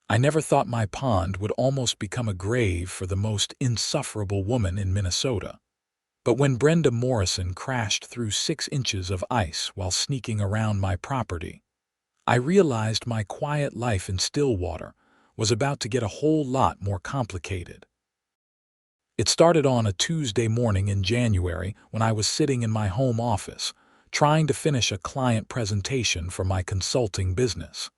I never thought my pond would almost become a grave for the most insufferable woman in Minnesota. But when Brenda Morrison crashed through 6 inches of ice while sneaking around my property, I realized my quiet life in Stillwater was about to get a whole lot more complicated. It started on a Tuesday morning in January when I was sitting in my home office, trying to finish a client presentation for my consulting business.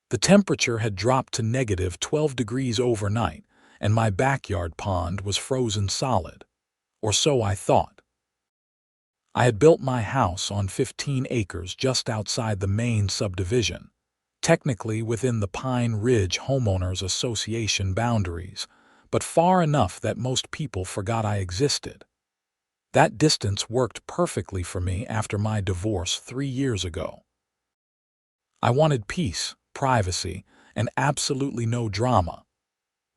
The temperature had dropped to negative 12 degrees overnight, and my backyard pond was frozen solid. Or so I thought. I had built my house on 15 acres just outside the main subdivision, technically within the Pine Ridge Homeowners Association boundaries, but far enough that most people forgot I existed. That distance worked perfectly for me after my divorce 3 years ago. I wanted peace, privacy, and absolutely no drama.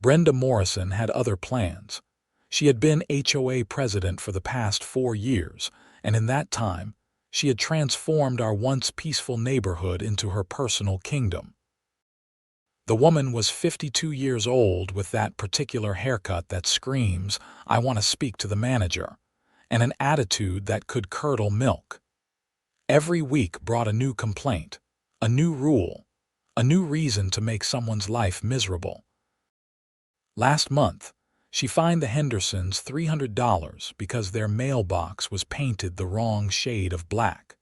Brenda Morrison had other plans. She had been HOA president for the past 4 years, and in that time, she had transformed our once peaceful neighborhood into her personal kingdom. The woman was 52 years old with that particular haircut that screams, "I want to speak to the manager," and an attitude that could curdle milk. Every week brought a new complaint, a new rule, a new reason to make someone's life miserable. Last month, she fined the Hendersons $300 because their mailbox was painted the wrong shade of black.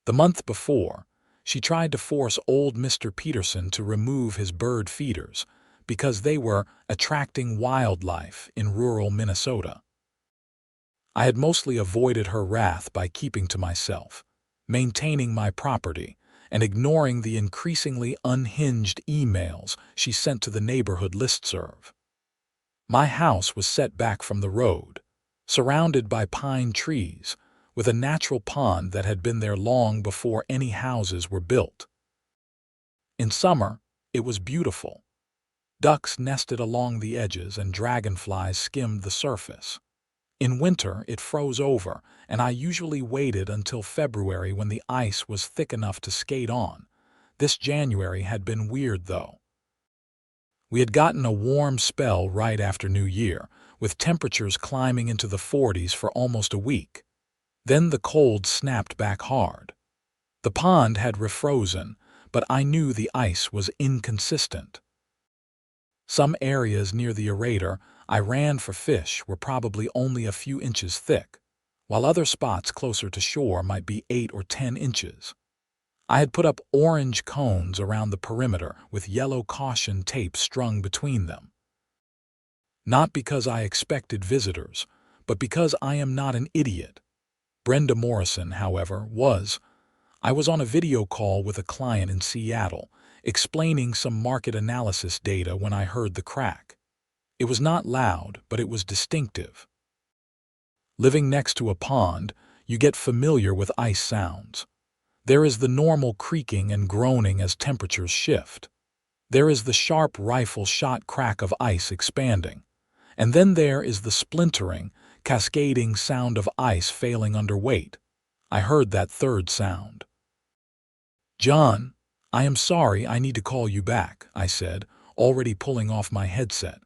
The month before, she tried to force old Mr. Peterson to remove his bird feeders because they were attracting wildlife in rural Minnesota. I had mostly avoided her wrath by keeping to myself, maintaining my property, and ignoring the increasingly unhinged emails she sent to the neighborhood listserv. My house was set back from the road, surrounded by pine trees, with a natural pond that had been there long before any houses were built. In summer, it was beautiful. Ducks nested along the edges and dragonflies skimmed the surface. In winter, it froze over, and I usually waited until February when the ice was thick enough to skate on. This January had been weird, though. We had gotten a warm spell right after New Year, with temperatures climbing into the 40s for almost a week. Then the cold snapped back hard. The pond had refrozen, but I knew the ice was inconsistent. Some areas near the aerator I ran for fish were probably only a few inches thick, while other spots closer to shore might be 8 or 10 inches. I had put up orange cones around the perimeter with yellow caution tape strung between them. Not because I expected visitors, but because I am not an idiot. Brenda Morrison, however, was. I was on a video call with a client in Seattle, explaining some market analysis data when I heard the crack. It was not loud, but it was distinctive. Living next to a pond, you get familiar with ice sounds. There is the normal creaking and groaning as temperatures shift. There is the sharp rifle shot crack of ice expanding. And then there is the splintering, cascading sound of ice failing under weight. I heard that third sound. "John, I am sorry, I need to call you back," I said, already pulling off my headset.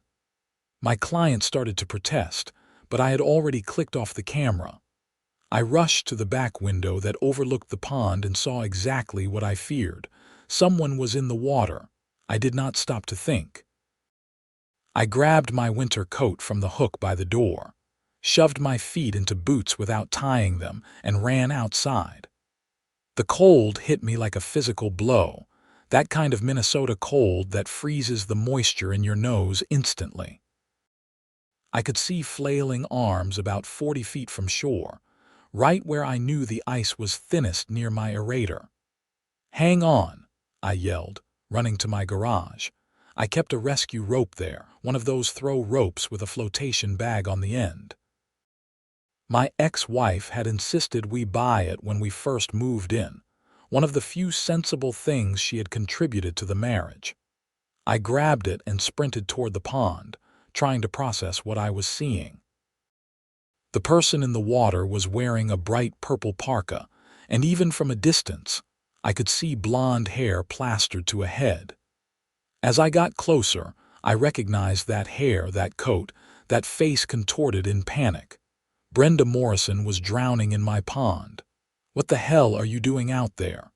My client started to protest, but I had already clicked off the camera. I rushed to the back window that overlooked the pond and saw exactly what I feared. Someone was in the water. I did not stop to think. I grabbed my winter coat from the hook by the door, shoved my feet into boots without tying them, and ran outside. The cold hit me like a physical blow, that kind of Minnesota cold that freezes the moisture in your nose instantly. I could see flailing arms about 40 feet from shore, right where I knew the ice was thinnest near my aerator. "Hang on," I yelled, running to my garage. I kept a rescue rope there, one of those throw ropes with a flotation bag on the end. My ex-wife had insisted we buy it when we first moved in, one of the few sensible things she had contributed to the marriage. I grabbed it and sprinted toward the pond, trying to process what I was seeing. The person in the water was wearing a bright purple parka, and even from a distance, I could see blonde hair plastered to a head. As I got closer, I recognized that hair, that coat, that face contorted in panic. Brenda Morrison was drowning in my pond. "What the hell are you doing out there?"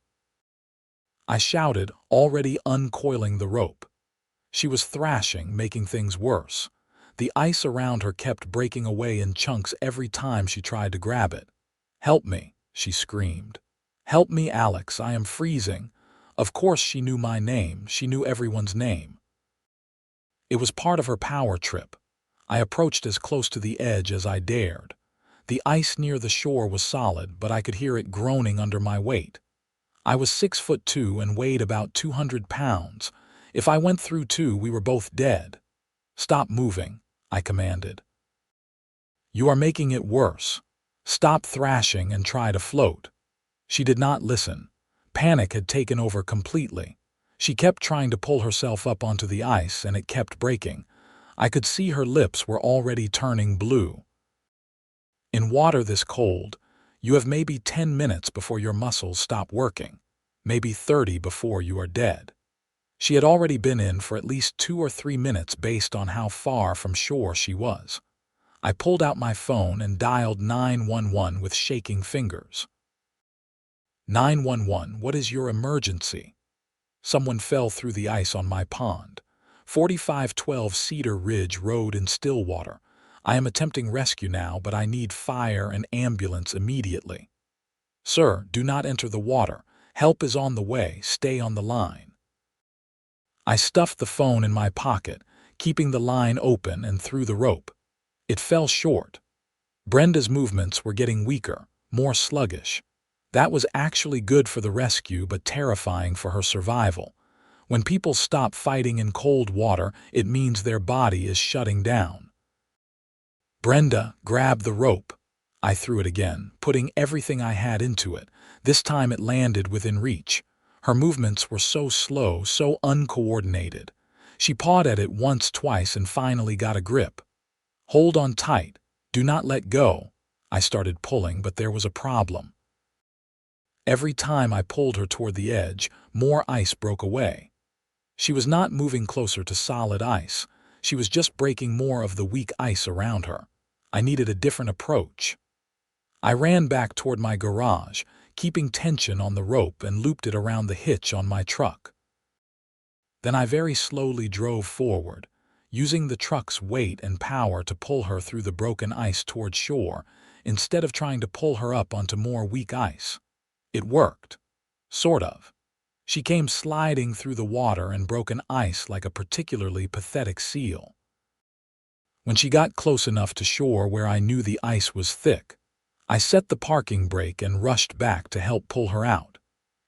I shouted, already uncoiling the rope. She was thrashing, making things worse. The ice around her kept breaking away in chunks every time she tried to grab it. "Help me," she screamed. "Help me, Alex, I am freezing." Of course she knew my name, she knew everyone's name. It was part of her power trip. I approached as close to the edge as I dared. The ice near the shore was solid, but I could hear it groaning under my weight. I was 6'2" and weighed about 200 pounds. If I went through too, we were both dead. "Stop moving," I commanded. "You are making it worse. Stop thrashing and try to float." She did not listen. Panic had taken over completely. She kept trying to pull herself up onto the ice, and it kept breaking. I could see her lips were already turning blue. In water this cold, you have maybe 10 minutes before your muscles stop working, maybe 30 before you are dead. She had already been in for at least 2 or 3 minutes based on how far from shore she was. I pulled out my phone and dialed 911 with shaking fingers. 911, what is your emergency? Someone fell through the ice on my pond. 4512 Cedar Ridge Road in Stillwater. I am attempting rescue now, but I need fire and ambulance immediately. Sir, do not enter the water. Help is on the way. Stay on the line. I stuffed the phone in my pocket, keeping the line open, and threw the rope. It fell short. Brenda's movements were getting weaker, more sluggish. That was actually good for the rescue, but terrifying for her survival. When people stop fighting in cold water, it means their body is shutting down. "Brenda, grab the rope." I threw it again, putting everything I had into it. This time it landed within reach. Her movements were so slow, so uncoordinated. She pawed at it once, twice, and finally got a grip. "Hold on tight. Do not let go." I started pulling, but there was a problem. Every time I pulled her toward the edge, more ice broke away. She was not moving closer to solid ice. She was just breaking more of the weak ice around her. I needed a different approach. I ran back toward my garage, keeping tension on the rope, and looped it around the hitch on my truck. Then I very slowly drove forward, using the truck's weight and power to pull her through the broken ice toward shore, instead of trying to pull her up onto more weak ice. It worked. Sort of. She came sliding through the water and broken ice like a particularly pathetic seal. When she got close enough to shore where I knew the ice was thick, I set the parking brake and rushed back to help pull her out.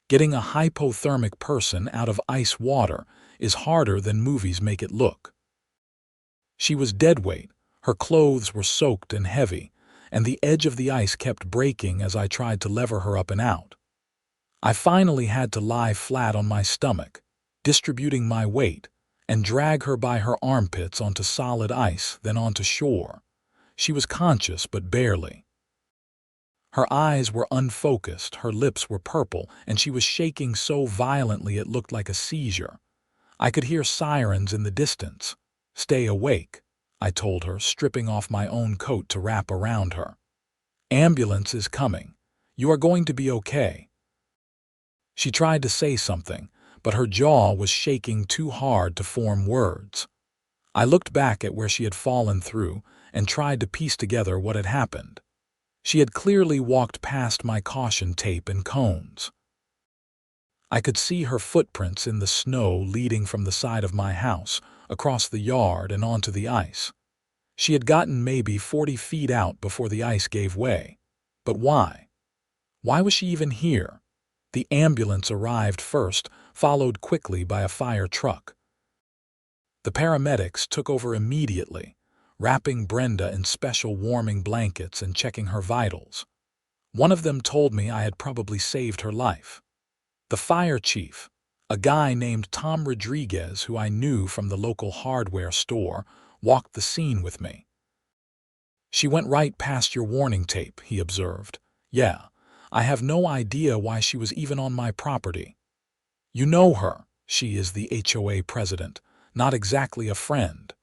Getting a hypothermic person out of ice water is harder than movies make it look. She was deadweight, her clothes were soaked and heavy, and the edge of the ice kept breaking as I tried to lever her up and out. I finally had to lie flat on my stomach, distributing my weight, and drag her by her armpits onto solid ice, then onto shore. She was conscious, but barely. Her eyes were unfocused, her lips were purple, and she was shaking so violently it looked like a seizure. I could hear sirens in the distance. "Stay awake," I told her, stripping off my own coat to wrap around her. "Ambulance is coming. You are going to be okay." She tried to say something, but her jaw was shaking too hard to form words. I looked back at where she had fallen through and tried to piece together what had happened. She had clearly walked past my caution tape and cones. I could see her footprints in the snow leading from the side of my house, across the yard and onto the ice. She had gotten maybe 40 feet out before the ice gave way. But why? Why was she even here? The ambulance arrived first, followed quickly by a fire truck. The paramedics took over immediately, wrapping Brenda in special warming blankets and checking her vitals. One of them told me I had probably saved her life. The fire chief, a guy named Tom Rodriguez who I knew from the local hardware store, walked the scene with me. "She went right past your warning tape," he observed. "Yeah, I have no idea why she was even on my property." "You know her. She is the HOA president, not exactly a friend.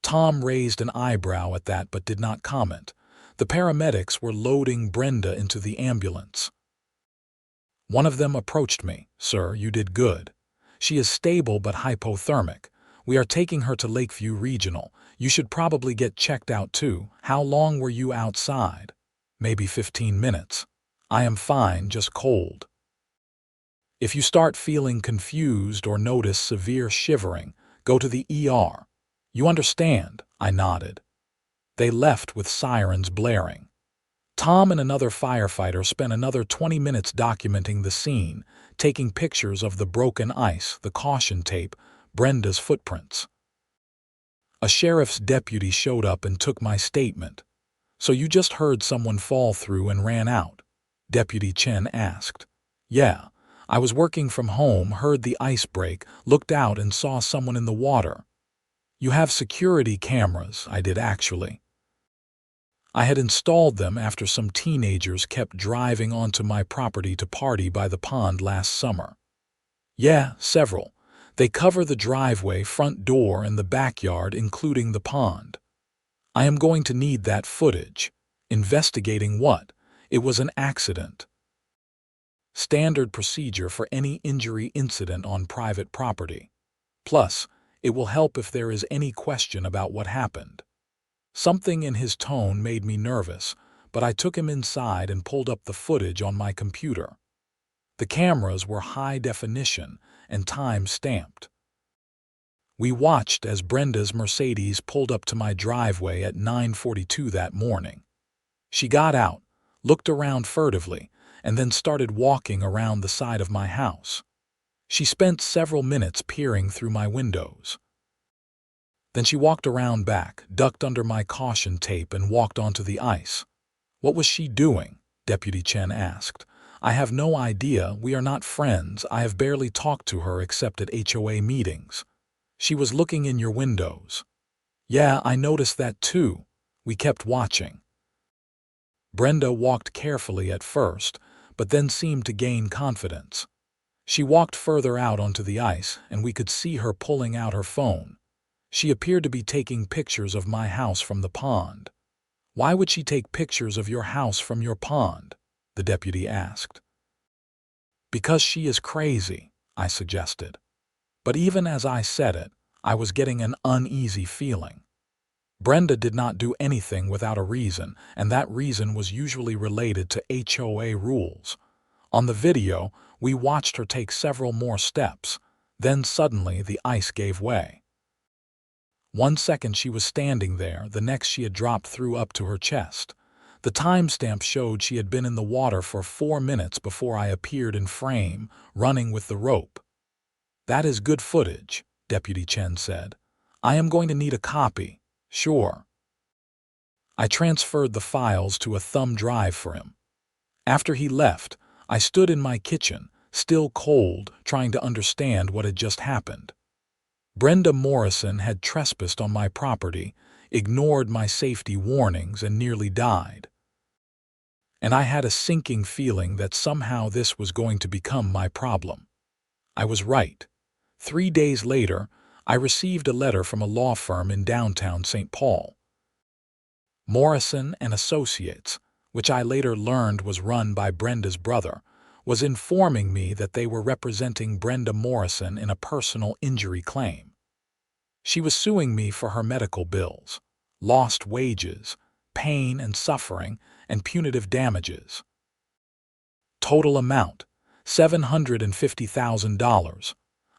Tom raised an eyebrow at that but did not comment. The paramedics were loading Brenda into the ambulance. One of them approached me. "Sir, you did good. She is stable but hypothermic. We are taking her to Lakeview Regional. You should probably get checked out too. How long were you outside?" "Maybe 15 minutes. I am fine, just cold. If you start feeling confused or notice severe shivering, go to the ER. You understand?" I nodded. They left with sirens blaring. Tom and another firefighter spent another 20 minutes documenting the scene, taking pictures of the broken ice, the caution tape, Brenda's footprints. A sheriff's deputy showed up and took my statement. "So you just heard someone fall through and ran out?" Deputy Chen asked. "Yeah. I was working from home, heard the ice break, looked out and saw someone in the water." "You have security cameras." "I did actually. I had installed them after some teenagers kept driving onto my property to party by the pond last summer." "Yeah, several. They cover the driveway, front door, and the backyard, including the pond." "I am going to need that footage." "Investigating what?" "It was an accident. Standard procedure for any injury incident on private property. Plus, it will help if there is any question about what happened." Something in his tone made me nervous, but I took him inside and pulled up the footage on my computer. The cameras were high definition and time-stamped. We watched as Brenda's Mercedes pulled up to my driveway at 9:42 that morning. She got out, looked around furtively, and then started walking around the side of my house. She spent several minutes peering through my windows. Then she walked around back, ducked under my caution tape, and walked onto the ice. "What was she doing?" Deputy Chen asked. "I have no idea. We are not friends. I have barely talked to her except at HOA meetings." "She was looking in your windows." "Yeah, I noticed that too." We kept watching. Brenda walked carefully at first, but then seemed to gain confidence. She walked further out onto the ice, and we could see her pulling out her phone. She appeared to be taking pictures of my house from the pond. "Why would she take pictures of your house from your pond?" the deputy asked. "Because she is crazy," I suggested. But even as I said it, I was getting an uneasy feeling. Brenda did not do anything without a reason, and that reason was usually related to HOA rules. On the video, we watched her take several more steps. Then suddenly the ice gave way. 1 second she was standing there, the next she had dropped through up to her chest. The timestamp showed she had been in the water for 4 minutes before I appeared in frame, running with the rope. "That is good footage," Deputy Chen said. "I am going to need a copy." "Sure." I transferred the files to a thumb drive for him. After he left, I stood in my kitchen, still cold, trying to understand what had just happened. Brenda Morrison had trespassed on my property, ignored my safety warnings, and nearly died. And I had a sinking feeling that somehow this was going to become my problem. I was right. 3 days later, I received a letter from a law firm in downtown St. Paul. Morrison and Associates, which I later learned was run by Brenda's brother, was informing me that they were representing Brenda Morrison in a personal injury claim. She was suing me for her medical bills, lost wages, pain and suffering, and punitive damages. Total amount, $750,000.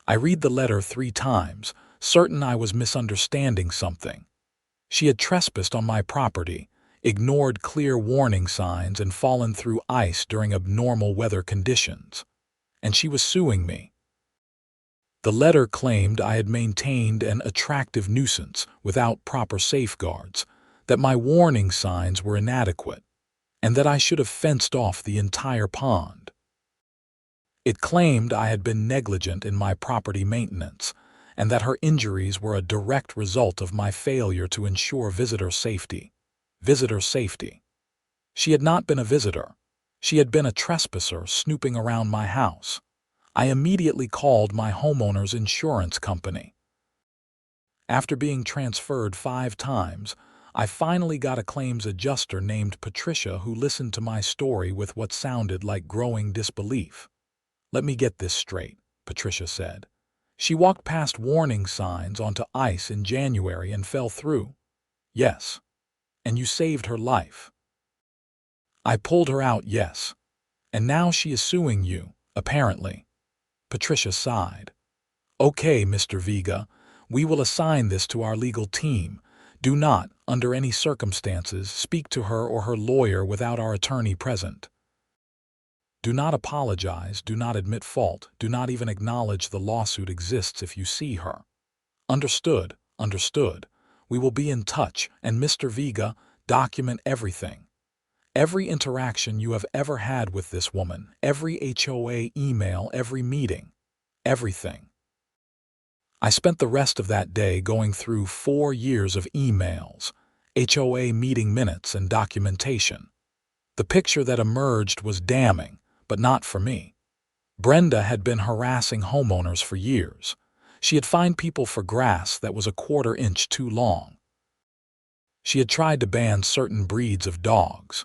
I read the letter 3 times, certain I was misunderstanding something. She had trespassed on my property, ignored clear warning signs, and fallen through ice during abnormal weather conditions. And she was suing me. The letter claimed I had maintained an attractive nuisance without proper safeguards, that my warning signs were inadequate, and that I should have fenced off the entire pond. It claimed I had been negligent in my property maintenance, and that her injuries were a direct result of my failure to ensure visitor safety. Visitor safety. She had not been a visitor. She had been a trespasser snooping around my house. I immediately called my homeowner's insurance company. After being transferred 5 times, I finally got a claims adjuster named Patricia who listened to my story with what sounded like growing disbelief. "Let me get this straight," Patricia said. "She walked past warning signs onto ice in January and fell through." "Yes." "And you saved her life." "I pulled her out, yes. And now she is suing you, apparently." Patricia sighed. "Okay, Mr. Vega, we will assign this to our legal team. Do not, under any circumstances, speak to her or her lawyer without our attorney present. Do not apologize, do not admit fault, do not even acknowledge the lawsuit exists if you see her." "Understood, understood. We will be in touch, and Mr. Vega, document everything. Every interaction you have ever had with this woman, every HOA email, every meeting, everything." I spent the rest of that day going through 4 years of emails, HOA meeting minutes, and documentation. The picture that emerged was damning, but not for me. Brenda had been harassing homeowners for years. She had fined people for grass that was a 1/4 inch too long. She had tried to ban certain breeds of dogs.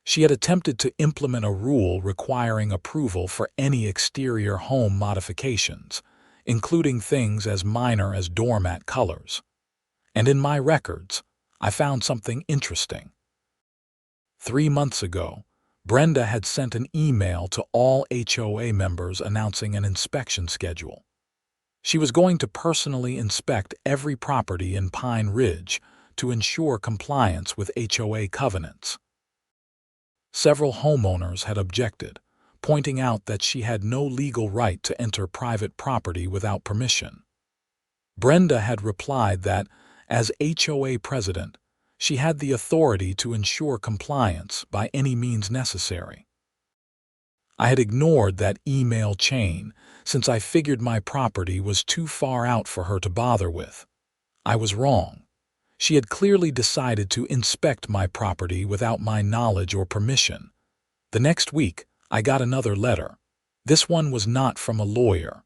She had attempted to implement a rule requiring approval for any exterior home modifications, including things as minor as doormat colors. And in my records, I found something interesting. 3 months ago, Brenda had sent an email to all HOA members announcing an inspection schedule. She was going to personally inspect every property in Pine Ridge to ensure compliance with HOA covenants. Several homeowners had objected, pointing out that she had no legal right to enter private property without permission. Brenda had replied that, as HOA president, she had the authority to ensure compliance by any means necessary. I had ignored that email chain since I figured my property was too far out for her to bother with. I was wrong. She had clearly decided to inspect my property without my knowledge or permission. The next week, I got another letter. This one was not from a lawyer.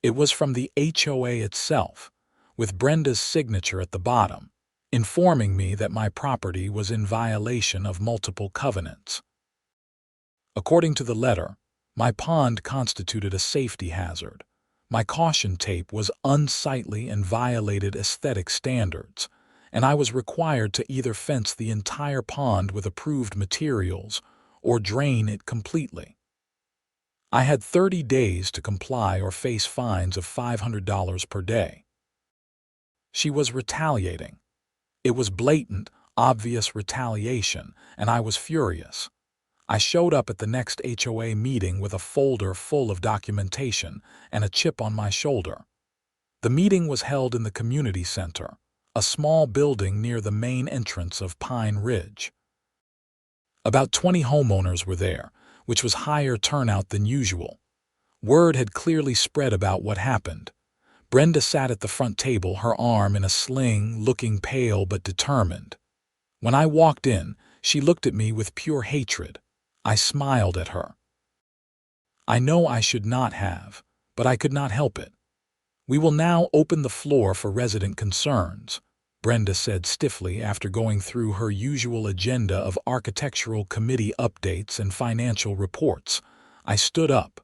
It was from the HOA itself, with Brenda's signature at the bottom, informing me that my property was in violation of multiple covenants. According to the letter, my pond constituted a safety hazard. My caution tape was unsightly and violated aesthetic standards, and I was required to either fence the entire pond with approved materials or drain it completely. I had 30 days to comply or face fines of $500 per day. She was retaliating. It was blatant, obvious retaliation, and I was furious. I showed up at the next HOA meeting with a folder full of documentation and a chip on my shoulder. The meeting was held in the community center, a small building near the main entrance of Pine Ridge. About 20 homeowners were there, which was higher turnout than usual. Word had clearly spread about what happened. Brenda sat at the front table, her arm in a sling, looking pale but determined. When I walked in, she looked at me with pure hatred. I smiled at her. I know I should not have, but I could not help it. "We will now open the floor for resident concerns," Brenda said stiffly after going through her usual agenda of architectural committee updates and financial reports. I stood up.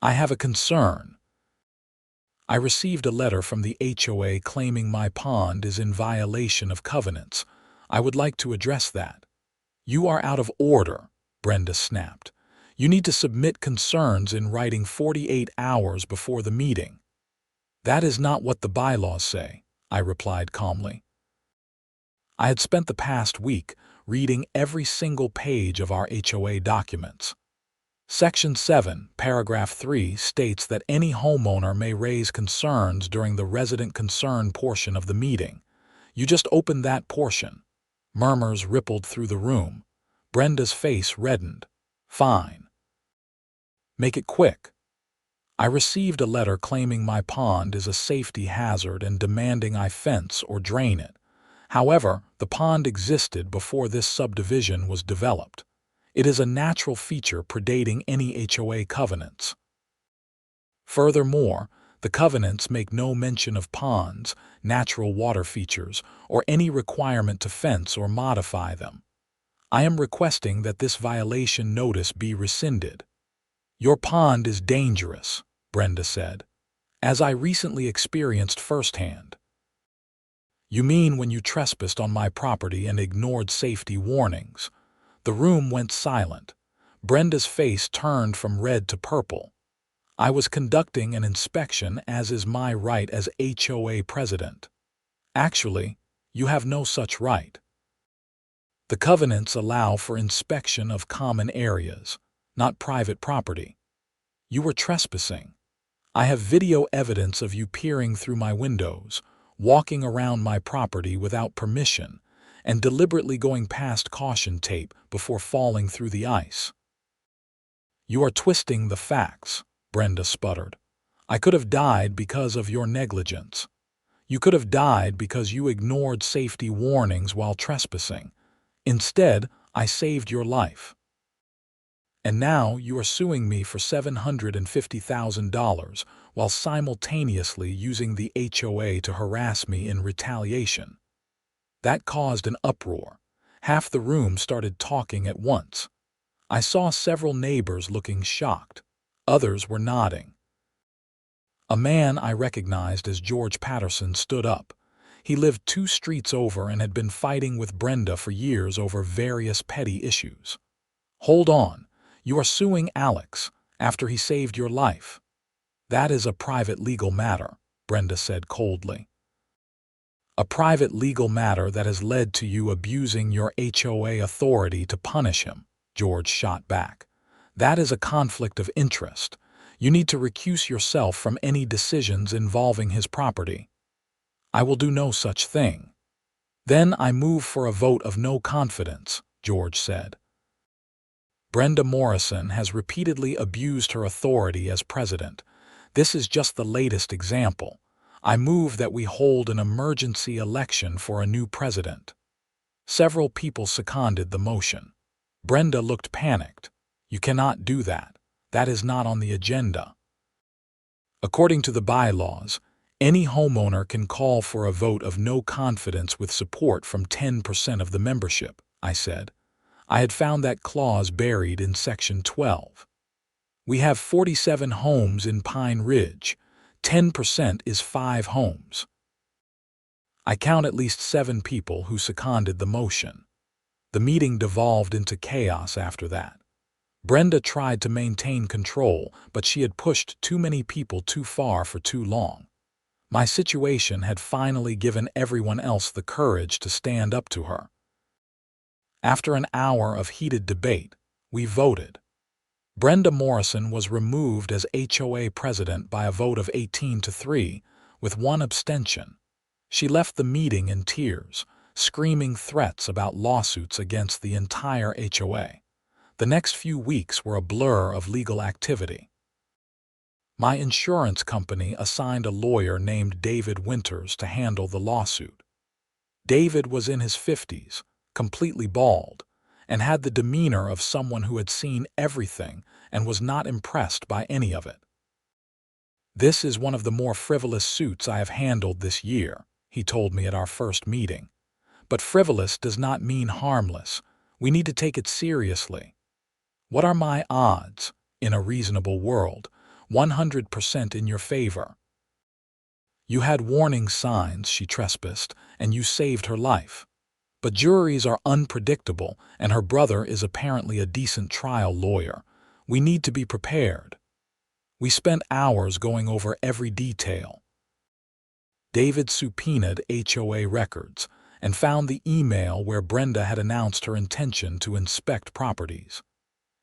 "I have a concern. I received a letter from the HOA claiming my pond is in violation of covenants. I would like to address that." "You are out of order," Brenda snapped. "You need to submit concerns in writing 48 hours before the meeting." "That is not what the bylaws say," I replied calmly. I had spent the past week reading every single page of our HOA documents. Section 7, Paragraph 3 states that any homeowner may raise concerns during the resident concern portion of the meeting. You just opened that portion. Murmurs rippled through the room. Brenda's face reddened. "Fine. Make it quick." I received a letter claiming my pond is a safety hazard and demanding I fence or drain it. However, the pond existed before this subdivision was developed. It is a natural feature predating any HOA covenants. Furthermore, the covenants make no mention of ponds, natural water features, or any requirement to fence or modify them. I am requesting that this violation notice be rescinded. Your pond is dangerous, Brenda said, as I recently experienced firsthand. You mean when you trespassed on my property and ignored safety warnings? The room went silent. Brenda's face turned from red to purple. I was conducting an inspection, as is my right as HOA president. Actually, you have no such right. The covenants allow for inspection of common areas, not private property. You were trespassing. I have video evidence of you peering through my windows, walking around my property without permission, and deliberately going past caution tape before falling through the ice. You are twisting the facts, Brenda sputtered. I could have died because of your negligence. You could have died because you ignored safety warnings while trespassing. Instead, I saved your life. And now you are suing me for $750,000 while simultaneously using the HOA to harass me in retaliation. That caused an uproar. Half the room started talking at once. I saw several neighbors looking shocked. Others were nodding. A man I recognized as George Patterson stood up. He lived 2 streets over and had been fighting with Brenda for years over various petty issues. Hold on, you are suing Alex after he saved your life. That is a private legal matter, Brenda said coldly. A private legal matter that has led to you abusing your HOA authority to punish him, George shot back. That is a conflict of interest. You need to recuse yourself from any decisions involving his property. I will do no such thing. Then I move for a vote of no confidence, George said. Brenda Morrison has repeatedly abused her authority as president. This is just the latest example. I move that we hold an emergency election for a new president. Several people seconded the motion. Brenda looked panicked. You cannot do that. That is not on the agenda. According to the bylaws, any homeowner can call for a vote of no confidence with support from 10% of the membership, I said. I had found that clause buried in Section 12. We have 47 homes in Pine Ridge. 10% is 5 homes. I count at least 7 people who seconded the motion. The meeting devolved into chaos after that. Brenda tried to maintain control, but she had pushed too many people too far for too long. My situation had finally given everyone else the courage to stand up to her. After an hour of heated debate, we voted. Brenda Morrison was removed as HOA president by a vote of 18-3, with 1 abstention. She left the meeting in tears, screaming threats about lawsuits against the entire HOA. The next few weeks were a blur of legal activity. My insurance company assigned a lawyer named David Winters to handle the lawsuit. David was in his 50s, completely bald, and had the demeanor of someone who had seen everything and was not impressed by any of it. This is one of the more frivolous suits I have handled this year, he told me at our first meeting. But frivolous does not mean harmless. We need to take it seriously. What are my odds, in a reasonable world? 100% in your favor. You had warning signs she trespassed, and you saved her life. But juries are unpredictable, and her brother is apparently a decent trial lawyer. We need to be prepared. We spent hours going over every detail. David subpoenaed HOA records and found the email where Brenda had announced her intention to inspect properties.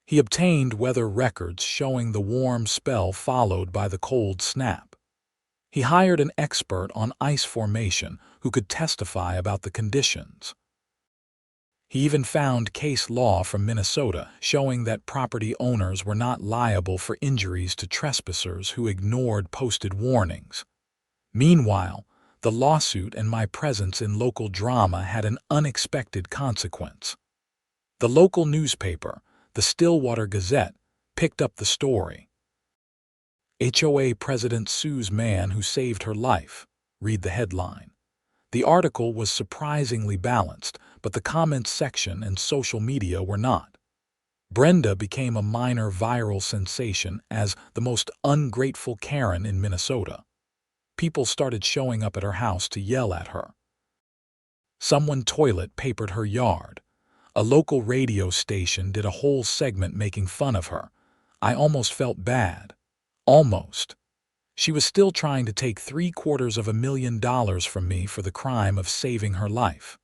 He obtained weather records showing the warm spell followed by the cold snap. He hired an expert on ice formation who could testify about the conditions. He even found case law from Minnesota showing that property owners were not liable for injuries to trespassers who ignored posted warnings. Meanwhile, the lawsuit and my presence in local drama had an unexpected consequence. The local newspaper, the Stillwater Gazette, picked up the story. HOA President sues man who saved her life. Read the headline. The article was surprisingly balanced, but the comments section and social media were not. Brenda became a minor viral sensation as the most ungrateful Karen in Minnesota. People started showing up at her house to yell at her. Someone toilet papered her yard. A local radio station did a whole segment making fun of her. I almost felt bad. Almost. She was still trying to take $750,000 from me for the crime of saving her life.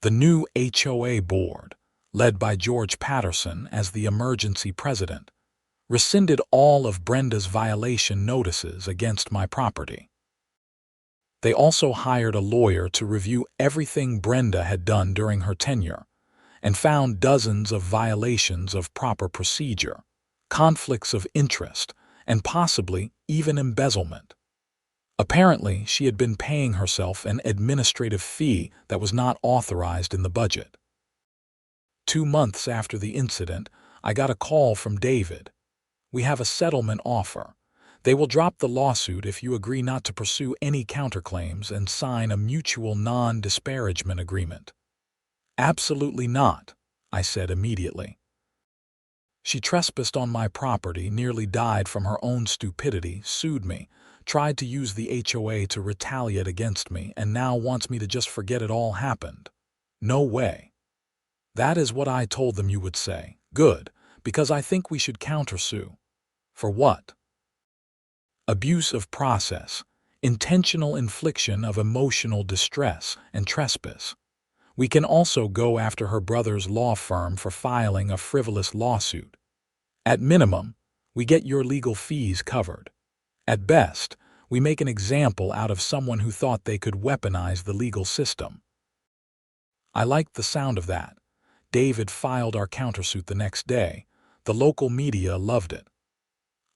The new HOA board, led by George Patterson as the emergency president, rescinded all of Brenda's violation notices against my property. They also hired a lawyer to review everything Brenda had done during her tenure and found dozens of violations of proper procedure, conflicts of interest, and possibly even embezzlement. Apparently, she had been paying herself an administrative fee that was not authorized in the budget. 2 months after the incident, I got a call from David. "We have a settlement offer. They will drop the lawsuit if you agree not to pursue any counterclaims and sign a mutual non-disparagement agreement." "Absolutely not," I said immediately. She trespassed on my property, nearly died from her own stupidity, sued me, tried to use the HOA to retaliate against me, and now wants me to just forget it all happened. No way. That is what I told them you would say. Good, because I think we should countersue. For what? Abuse of process, intentional infliction of emotional distress, and trespass. We can also go after her brother's law firm for filing a frivolous lawsuit. At minimum, we get your legal fees covered. At best, we make an example out of someone who thought they could weaponize the legal system. I liked the sound of that. David filed our countersuit the next day. The local media loved it.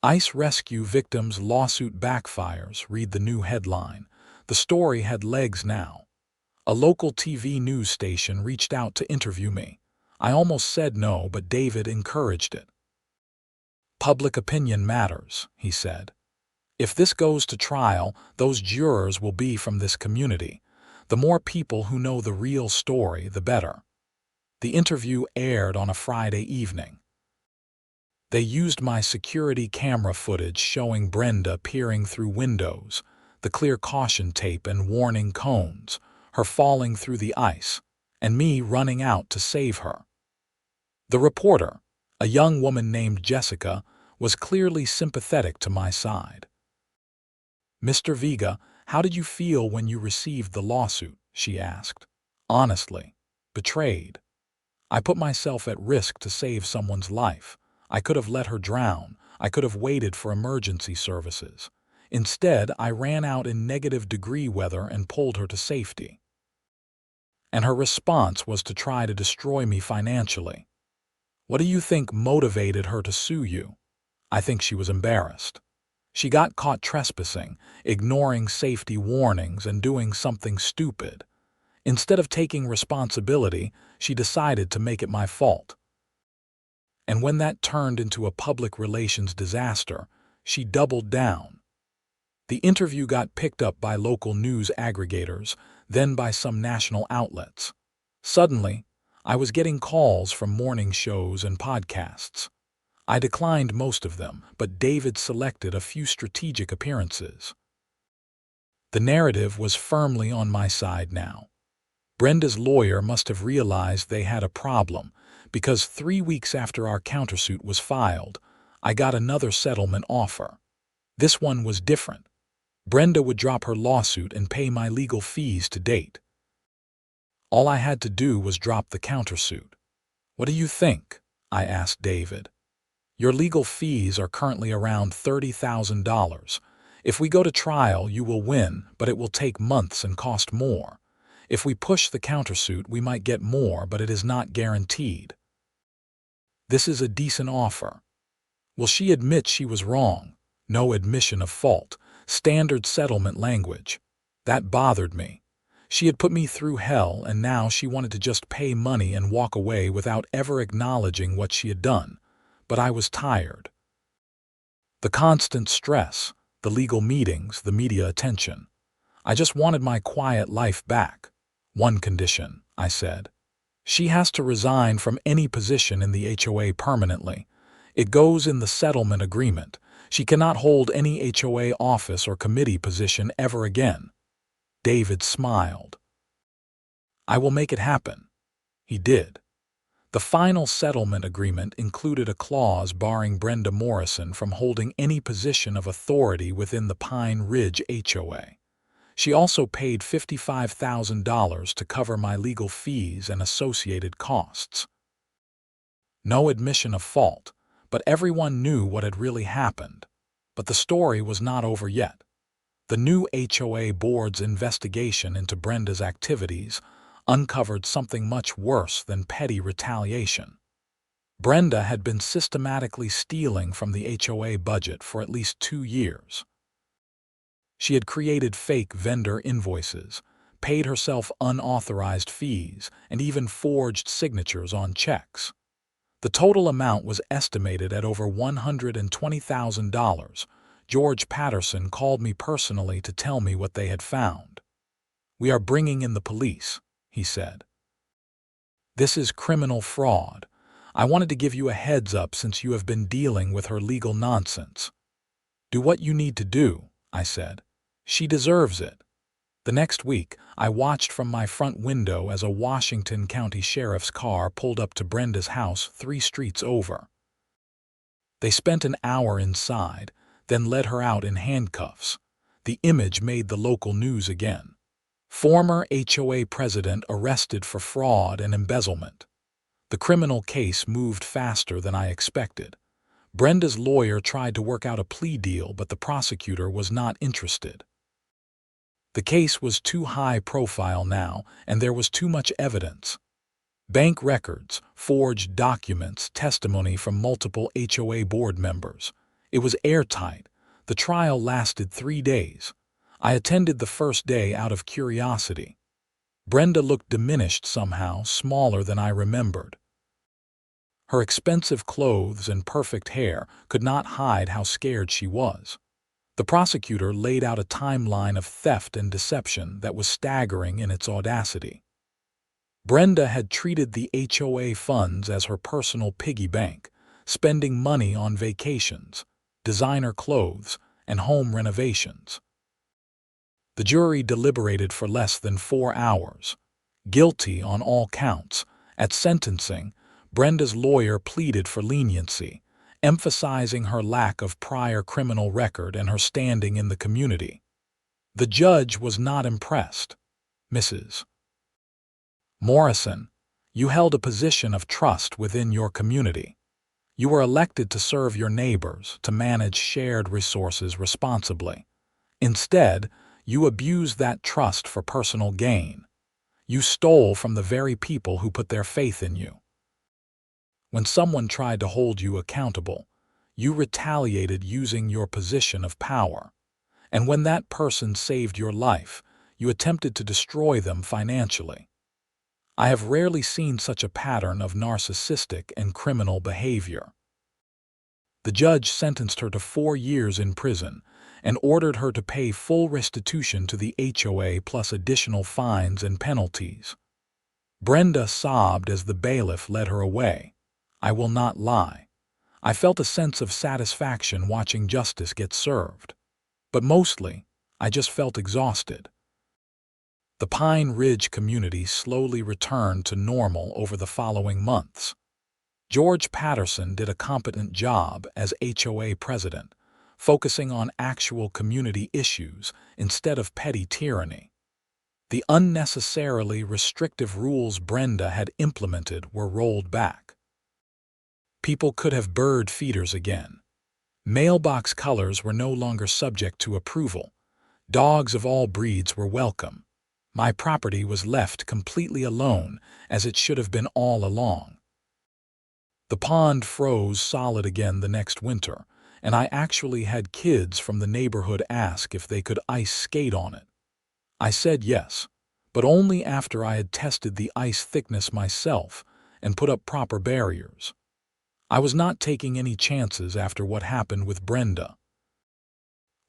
ICE rescue victims' lawsuit backfires, read the new headline. The story had legs now. A local TV news station reached out to interview me. I almost said no, but David encouraged it. "Public opinion matters," he said. "If this goes to trial, those jurors will be from this community. The more people who know the real story, the better." The interview aired on a Friday evening. They used my security camera footage showing Brenda peering through windows, the clear caution tape and warning cones, her falling through the ice, and me running out to save her. The reporter, a young woman named Jessica, was clearly sympathetic to my side. "Mr. Vega, how did you feel when you received the lawsuit?" she asked. "Honestly, betrayed. I put myself at risk to save someone's life. I could have let her drown. I could have waited for emergency services. Instead, I ran out in negative-degree weather and pulled her to safety." And her response was to try to destroy me financially. What do you think motivated her to sue you? I think she was embarrassed. She got caught trespassing, ignoring safety warnings, and doing something stupid. Instead of taking responsibility, she decided to make it my fault. And when that turned into a public relations disaster, she doubled down. The interview got picked up by local news aggregators, then by some national outlets. Suddenly, I was getting calls from morning shows and podcasts. I declined most of them, but David selected a few strategic appearances. The narrative was firmly on my side now. Brenda's lawyer must have realized they had a problem, because 3 weeks after our countersuit was filed, I got another settlement offer. This one was different. Brenda would drop her lawsuit and pay my legal fees to date. All I had to do was drop the countersuit. "What do you think?" I asked David. "Your legal fees are currently around $30,000. If we go to trial, you will win, but it will take months and cost more. If we push the countersuit, we might get more, but it is not guaranteed." This is a decent offer. Will she admit she was wrong? No admission of fault. Standard settlement language. That bothered me. She had put me through hell, and now she wanted to just pay money and walk away without ever acknowledging what she had done. But I was tired. The constant stress, the legal meetings, the media attention. I just wanted my quiet life back. One condition, I said. She has to resign from any position in the HOA permanently. It goes in the settlement agreement. She cannot hold any HOA office or committee position ever again. David smiled. I will make it happen. He did. The final settlement agreement included a clause barring Brenda Morrison from holding any position of authority within the Pine Ridge HOA. She also paid $55,000 to cover my legal fees and associated costs. No admission of fault, but everyone knew what had really happened. But the story was not over yet. The new HOA board's investigation into Brenda's activities uncovered something much worse than petty retaliation. Brenda had been systematically stealing from the HOA budget for at least 2 years. She had created fake vendor invoices, paid herself unauthorized fees, and even forged signatures on checks. The total amount was estimated at over $120,000. George Patterson called me personally to tell me what they had found. "We are bringing in the police," he said. "This is criminal fraud. I wanted to give you a heads up since you have been dealing with her legal nonsense." "Do what you need to do," I said. "She deserves it." The next week, I watched from my front window as a Washington County Sheriff's car pulled up to Brenda's house 3 streets over. They spent an hour inside, then led her out in handcuffs. The image made the local news again. Former HOA president arrested for fraud and embezzlement. The criminal case moved faster than I expected. Brenda's lawyer tried to work out a plea deal, but the prosecutor was not interested. The case was too high profile now, and there was too much evidence. Bank records, forged documents, testimony from multiple HOA board members. It was airtight. The trial lasted 3 days. I attended the first day out of curiosity. Brenda looked diminished somehow, smaller than I remembered. Her expensive clothes and perfect hair could not hide how scared she was. The prosecutor laid out a timeline of theft and deception that was staggering in its audacity. Brenda had treated the HOA funds as her personal piggy bank, spending money on vacations, designer clothes, and home renovations. The jury deliberated for less than 4 hours. Guilty on all counts. At sentencing, Brenda's lawyer pleaded for leniency, emphasizing her lack of prior criminal record and her standing in the community. The judge was not impressed. "Mrs. Morrison, you held a position of trust within your community. You were elected to serve your neighbors, to manage shared resources responsibly. Instead, you abused that trust for personal gain. You stole from the very people who put their faith in you. When someone tried to hold you accountable, you retaliated using your position of power. And when that person saved your life, you attempted to destroy them financially. I have rarely seen such a pattern of narcissistic and criminal behavior." The judge sentenced her to 4 years in prison and ordered her to pay full restitution to the HOA plus additional fines and penalties. Brenda sobbed as the bailiff led her away. I will not lie. I felt a sense of satisfaction watching justice get served. But mostly, I just felt exhausted. The Pine Ridge community slowly returned to normal over the following months. George Patterson did a competent job as HOA president, focusing on actual community issues instead of petty tyranny. The unnecessarily restrictive rules Brenda had implemented were rolled back. People could have bird feeders again. Mailbox colors were no longer subject to approval. Dogs of all breeds were welcome. My property was left completely alone, as it should have been all along. The pond froze solid again the next winter, and I actually had kids from the neighborhood ask if they could ice skate on it. I said yes, but only after I had tested the ice thickness myself and put up proper barriers. I was not taking any chances after what happened with Brenda.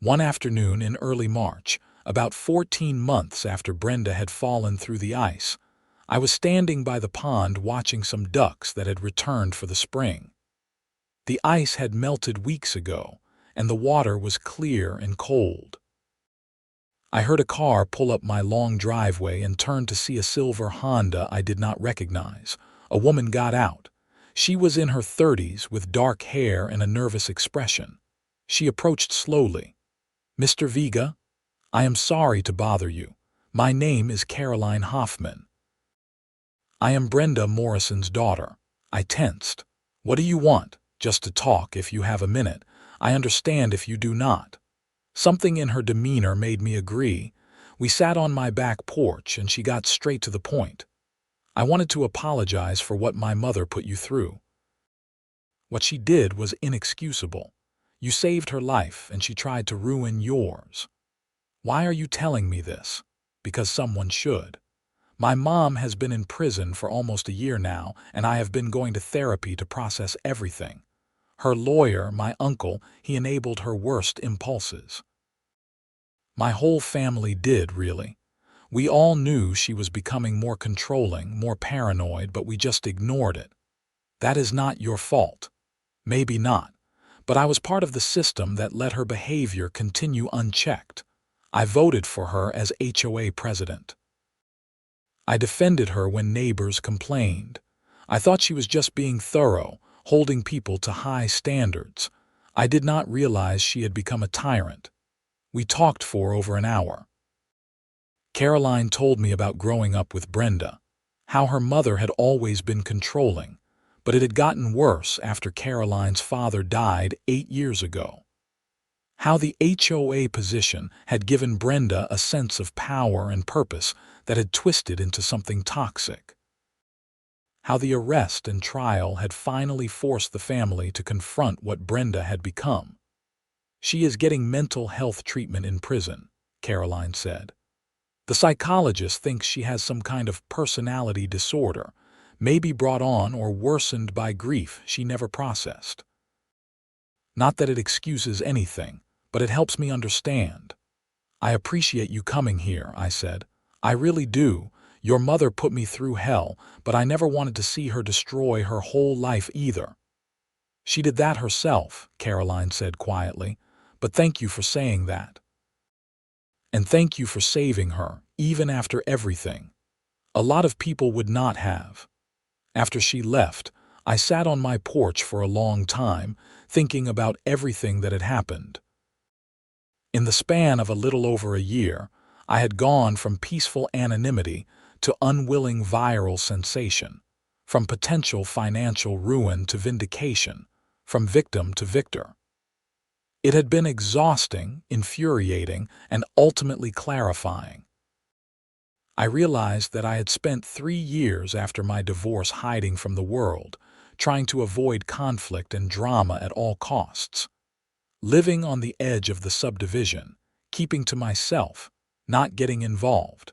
One afternoon in early March, about 14 months after Brenda had fallen through the ice, I was standing by the pond watching some ducks that had returned for the spring. The ice had melted weeks ago, and the water was clear and cold. I heard a car pull up my long driveway and turned to see a silver Honda I did not recognize. A woman got out. She was in her 30s with dark hair and a nervous expression. She approached slowly. "Mr. Vega, I am sorry to bother you. My name is Caroline Hoffman. I am Brenda Morrison's daughter." I tensed. "What do you want?" "Just to talk if you have a minute. I understand if you do not." Something in her demeanor made me agree. We sat on my back porch and she got straight to the point. "I wanted to apologize for what my mother put you through. What she did was inexcusable. You saved her life and she tried to ruin yours." "Why are you telling me this?" "Because someone should. My mom has been in prison for almost a year now, and I have been going to therapy to process everything. Her lawyer, my uncle, he enabled her worst impulses. My whole family did, really. We all knew she was becoming more controlling, more paranoid, but we just ignored it. That is not your fault. Maybe not. But I was part of the system that let her behavior continue unchecked. I voted for her as HOA president. I defended her when neighbors complained. I thought she was just being thorough, holding people to high standards. I did not realize she had become a tyrant. We talked for over an hour. Caroline told me about growing up with Brenda, how her mother had always been controlling, but it had gotten worse after Caroline's father died 8 years ago. How the HOA position had given Brenda a sense of power and purpose that had twisted into something toxic. How the arrest and trial had finally forced the family to confront what Brenda had become. "She is getting mental health treatment in prison," Caroline said. "The psychologist thinks she has some kind of personality disorder, maybe brought on or worsened by grief she never processed. Not that it excuses anything, but it helps me understand." "I appreciate you coming here," I said. "I really do. Your mother put me through hell, but I never wanted to see her destroy her whole life either." "She did that herself," Caroline said quietly, "but thank you for saying that. And thank you for saving her, even after everything. A lot of people would not have." After she left, I sat on my porch for a long time, thinking about everything that had happened. In the span of a little over a year, I had gone from peaceful anonymity to unwilling viral sensation, from potential financial ruin to vindication, from victim to victor. It had been exhausting, infuriating, and ultimately clarifying. I realized that I had spent 3 years after my divorce hiding from the world, trying to avoid conflict and drama at all costs. Living on the edge of the subdivision, keeping to myself, not getting involved.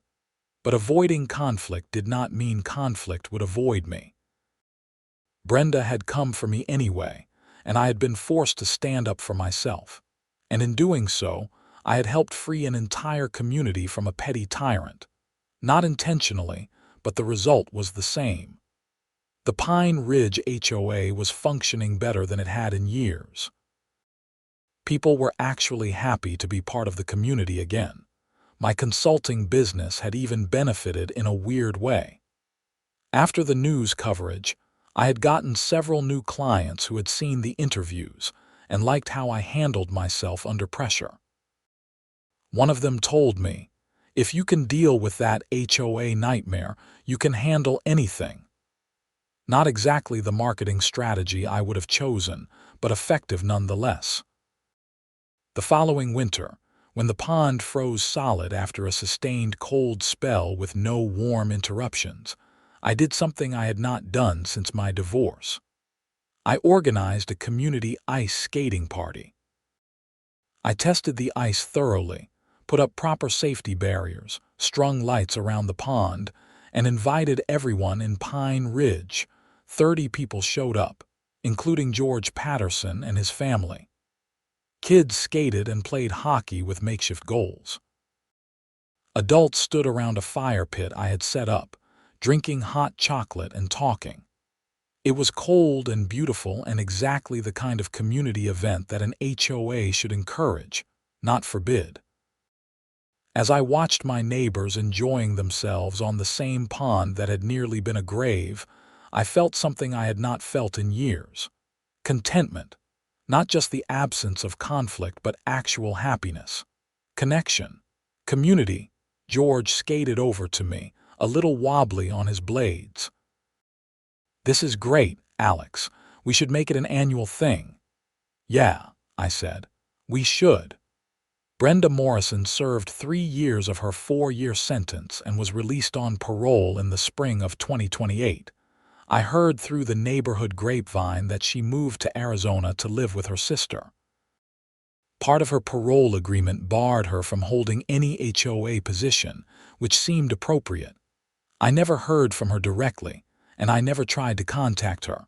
But avoiding conflict did not mean conflict would avoid me. Brenda had come for me anyway, and I had been forced to stand up for myself. And in doing so, I had helped free an entire community from a petty tyrant. Not intentionally, but the result was the same. The Pine Ridge HOA was functioning better than it had in years. People were actually happy to be part of the community again. My consulting business had even benefited in a weird way. After the news coverage, I had gotten several new clients who had seen the interviews and liked how I handled myself under pressure. One of them told me, "If you can deal with that HOA nightmare, you can handle anything." Not exactly the marketing strategy I would have chosen, but effective nonetheless. The following winter, when the pond froze solid after a sustained cold spell with no warm interruptions, I did something I had not done since my divorce. I organized a community ice skating party. I tested the ice thoroughly, put up proper safety barriers, strung lights around the pond, and invited everyone in Pine Ridge. 30 people showed up, including George Patterson and his family. Kids skated and played hockey with makeshift goals. Adults stood around a fire pit I had set up, drinking hot chocolate and talking. It was cold and beautiful and exactly the kind of community event that an HOA should encourage, not forbid. As I watched my neighbors enjoying themselves on the same pond that had nearly been a grave, I felt something I had not felt in years. Contentment. Not just the absence of conflict, but actual happiness. Connection. Community. George skated over to me, a little wobbly on his blades. "This is great, Alex. We should make it an annual thing." "Yeah," I said. "We should." Brenda Morrison served 3 years of her 4-year sentence and was released on parole in the spring of 2028. I heard through the neighborhood grapevine that she moved to Arizona to live with her sister. Part of her parole agreement barred her from holding any HOA position, which seemed appropriate. I never heard from her directly, and I never tried to contact her.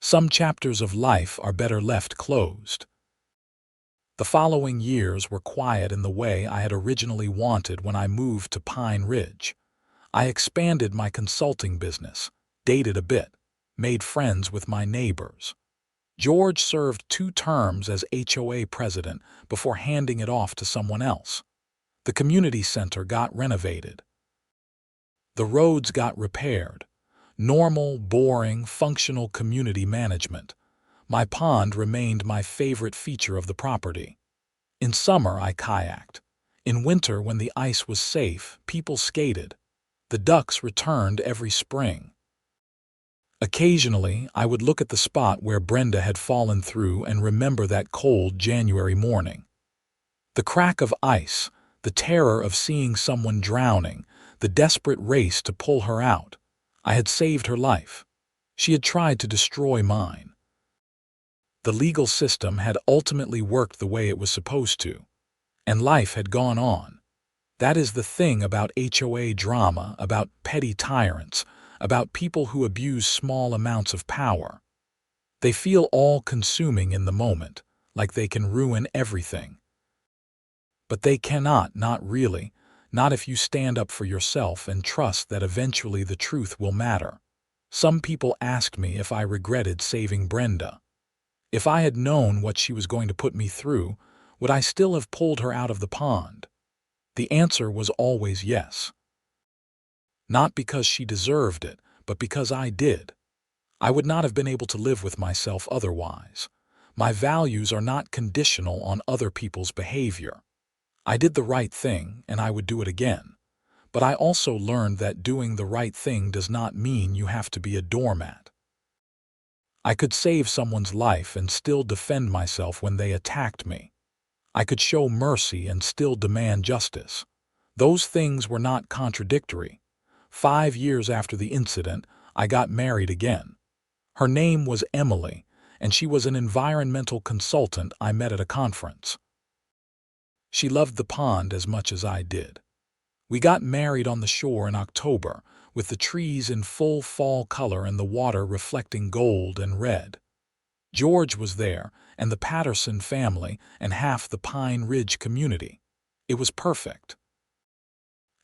Some chapters of life are better left closed. The following years were quiet in the way I had originally wanted when I moved to Pine Ridge. I expanded my consulting business, dated a bit, made friends with my neighbors. George served 2 terms as HOA president before handing it off to someone else. The community center got renovated. The roads got repaired. Normal, boring, functional community management. My pond remained my favorite feature of the property. In summer, I kayaked. In winter, when the ice was safe, people skated. The ducks returned every spring. Occasionally, I would look at the spot where Brenda had fallen through and remember that cold January morning. The crack of ice, the terror of seeing someone drowning, the desperate race to pull her out. I had saved her life. She had tried to destroy mine. The legal system had ultimately worked the way it was supposed to, and life had gone on. That is the thing about HOA drama, about petty tyrants, about people who abuse small amounts of power. They feel all-consuming in the moment, like they can ruin everything. But they cannot, not really, not if you stand up for yourself and trust that eventually the truth will matter. Some people asked me if I regretted saving Brenda. If I had known what she was going to put me through, would I still have pulled her out of the pond? The answer was always yes. Not because she deserved it, but because I did. I would not have been able to live with myself otherwise. My values are not conditional on other people's behavior. I did the right thing, and I would do it again. But I also learned that doing the right thing does not mean you have to be a doormat. I could save someone's life and still defend myself when they attacked me. I could show mercy and still demand justice. Those things were not contradictory. 5 years after the incident, I got married again. Her name was Emily, and she was an environmental consultant I met at a conference. She loved the pond as much as I did. We got married on the shore in October, with the trees in full fall color and the water reflecting gold and red. George was there, and the Patterson family, and half the Pine Ridge community. It was perfect.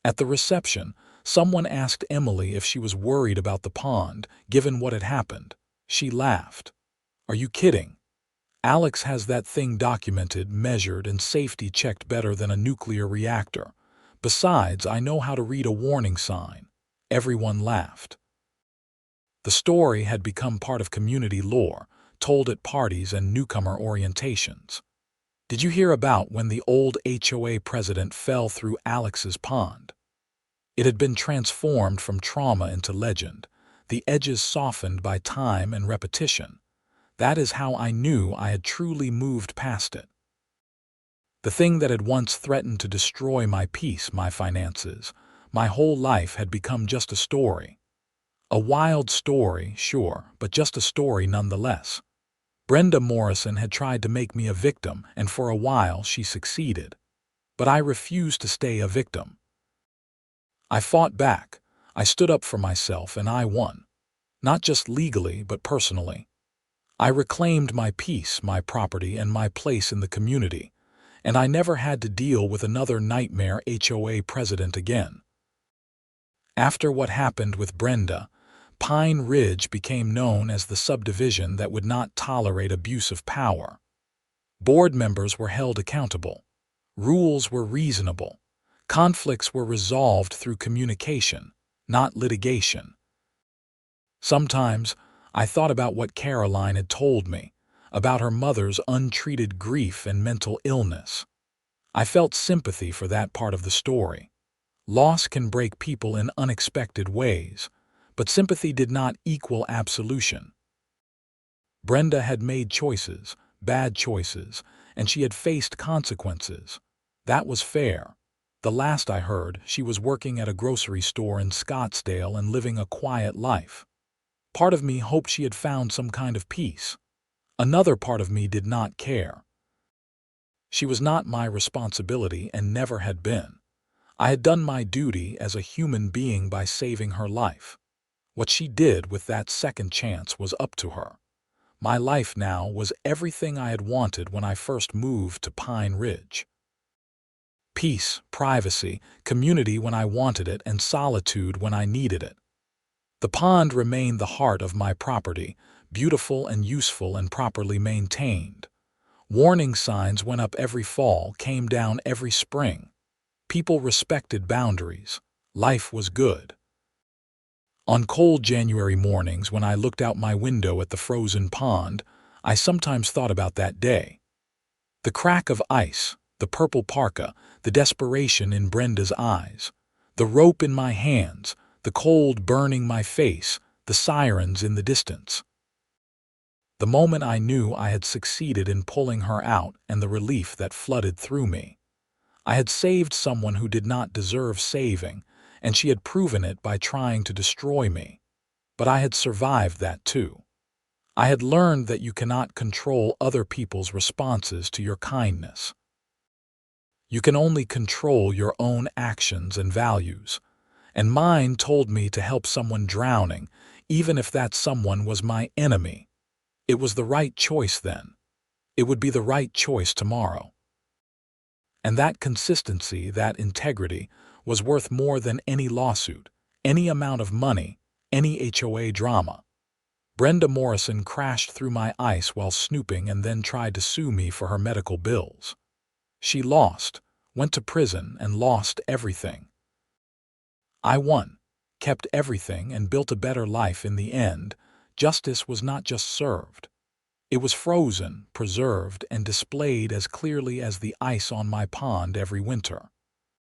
At the reception, someone asked Emily if she was worried about the pond, given what had happened. She laughed. "Are you kidding? Alex has that thing documented, measured, and safety-checked better than a nuclear reactor. Besides, I know how to read a warning sign." Everyone laughed. The story had become part of community lore, told at parties and newcomer orientations. Did you hear about when the old HOA president fell through Alex's pond? It had been transformed from trauma into legend, the edges softened by time and repetition. That is how I knew I had truly moved past it. The thing that had once threatened to destroy my peace, my finances, my whole life had become just a story. A wild story, sure, but just a story nonetheless. Brenda Morrison had tried to make me a victim, and for a while she succeeded. But I refused to stay a victim. I fought back. I stood up for myself, and I won. Not just legally, but personally. I reclaimed my peace, my property, and my place in the community, and I never had to deal with another nightmare HOA president again. After what happened with Brenda, Pine Ridge became known as the subdivision that would not tolerate abuse of power. Board members were held accountable. Rules were reasonable. Conflicts were resolved through communication, not litigation. Sometimes I thought about what Caroline had told me, about her mother's untreated grief and mental illness. I felt sympathy for that part of the story. Loss can break people in unexpected ways, but sympathy did not equal absolution. Brenda had made choices, bad choices, and she had faced consequences. That was fair. The last I heard, she was working at a grocery store in Scottsdale and living a quiet life. Part of me hoped she had found some kind of peace. Another part of me did not care. She was not my responsibility and never had been. I had done my duty as a human being by saving her life. What she did with that second chance was up to her. My life now was everything I had wanted when I first moved to Pine Ridge. Peace, privacy, community when I wanted it, and solitude when I needed it. The pond remained the heart of my property, beautiful and useful and properly maintained. Warning signs went up every fall, came down every spring. People respected boundaries. Life was good. On cold January mornings, when I looked out my window at the frozen pond, I sometimes thought about that day. The crack of ice, the purple parka, the desperation in Brenda's eyes, the rope in my hands, the cold burning my face, the sirens in the distance. The moment I knew I had succeeded in pulling her out and the relief that flooded through me. I had saved someone who did not deserve saving, and she had proven it by trying to destroy me. But I had survived that too. I had learned that you cannot control other people's responses to your kindness. You can only control your own actions and values, and mine told me to help someone drowning, even if that someone was my enemy. It was the right choice then. It would be the right choice tomorrow. And that consistency, that integrity, was worth more than any lawsuit, any amount of money, any HOA drama. Brenda Morrison crashed through my ice while snooping and then tried to sue me for her medical bills. She lost, went to prison, and lost everything. I won, kept everything, and built a better life in the end. Justice was not just served. It was frozen, preserved, and displayed as clearly as the ice on my pond every winter.